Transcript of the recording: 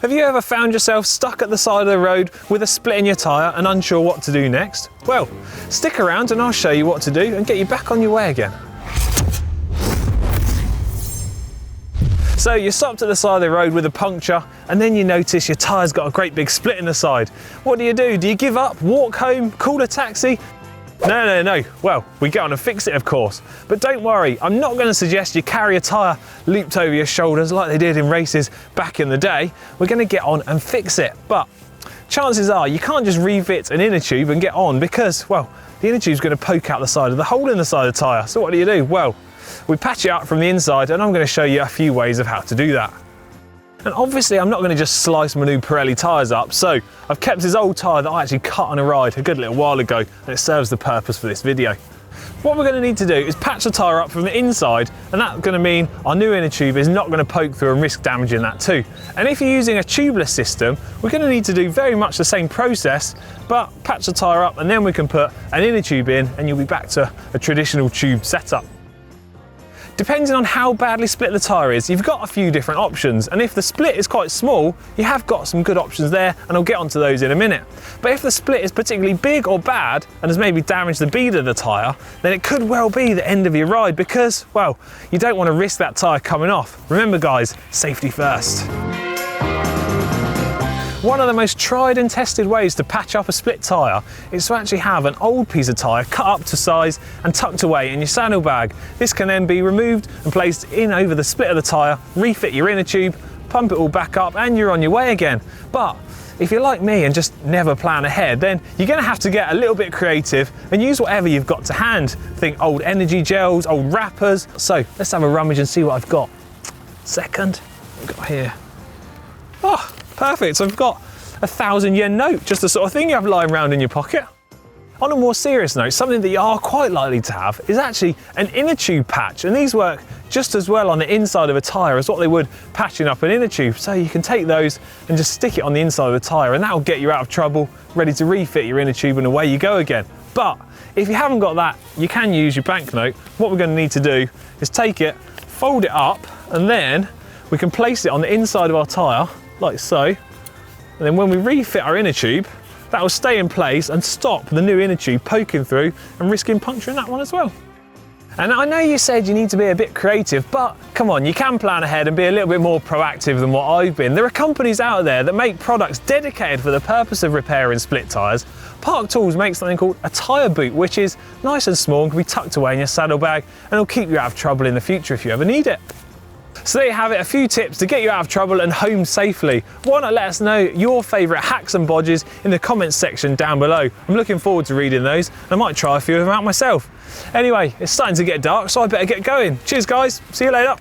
Have you ever found yourself stuck at the side of the road with a split in your tyre and unsure what to do next? Well, stick around and I'll show you what to do and get you back on your way again. So you're stopped at the side of the road with a puncture and then you notice your tyre's got a great big split in the side. What do? Do you give up, walk home, call a taxi? No. Well, we get on and fix it, of course. But don't worry, I'm not going to suggest you carry a tyre looped over your shoulders like they did in races back in the day. We're going to get on and fix it. But chances are you can't just refit an inner tube and get on because, well, the inner tube's going to poke out the side of the hole in the side of the tyre. So what do? Well, we patch it up from the inside and I'm going to show you a few ways of how to do that. And obviously I'm not going to just slice my new Pirelli tyres up, so I've kept this old tyre that I actually cut on a ride a good little while ago and it serves the purpose for this video. What we're going to need to do is patch the tyre up from the inside, and that's going to mean our new inner tube is not going to poke through and risk damaging that too. And if you're using a tubeless system, we're going to need to do very much the same process, but patch the tyre up and then we can put an inner tube in and you'll be back to a traditional tube setup. Depending on how badly split the tyre is, you've got a few different options, and if the split is quite small, you have got some good options there, and I'll get onto those in a minute. But if the split is particularly big or bad, and has maybe damaged the bead of the tyre, then it could well be the end of your ride because, well, you don't want to risk that tyre coming off. Remember guys, safety first. One of the most tried and tested ways to patch up a split tyre is to actually have an old piece of tyre cut up to size and tucked away in your saddlebag. This can then be removed and placed in over the split of the tyre, refit your inner tube, pump it all back up and you're on your way again. But if you're like me and just never plan ahead, then you're going to have to get a little bit creative and use whatever you've got to hand. Think old energy gels, old wrappers. So let's have a rummage and see what I've got. Second, what have we got here? Oh, perfect, so I've got a 1,000 yen note, just the sort of thing you have lying around in your pocket. On a more serious note, something that you are quite likely to have is actually an inner tube patch, and these work just as well on the inside of a tyre as what they would patching up an inner tube. So you can take those and just stick it on the inside of the tyre and that will get you out of trouble, ready to refit your inner tube and away you go again. But if you haven't got that, you can use your banknote. What we're going to need to do is take it, fold it up, and then we can place it on the inside of our tyre like so, and then when we refit our inner tube, that will stay in place and stop the new inner tube poking through and risking puncturing that one as well. And I know you said you need to be a bit creative, but come on, you can plan ahead and be a little bit more proactive than what I've been. There are companies out there that make products dedicated for the purpose of repairing split tyres. Park Tools makes something called a Tyre Boot, which is nice and small and can be tucked away in your saddlebag and it'll keep you out of trouble in the future if you ever need it. So there you have it, a few tips to get you out of trouble and home safely. Why not let us know your favourite hacks and bodges in the comments section down below. I'm looking forward to reading those and I might try a few of them out myself. Anyway, it's starting to get dark, so I better get going. Cheers guys, see you later.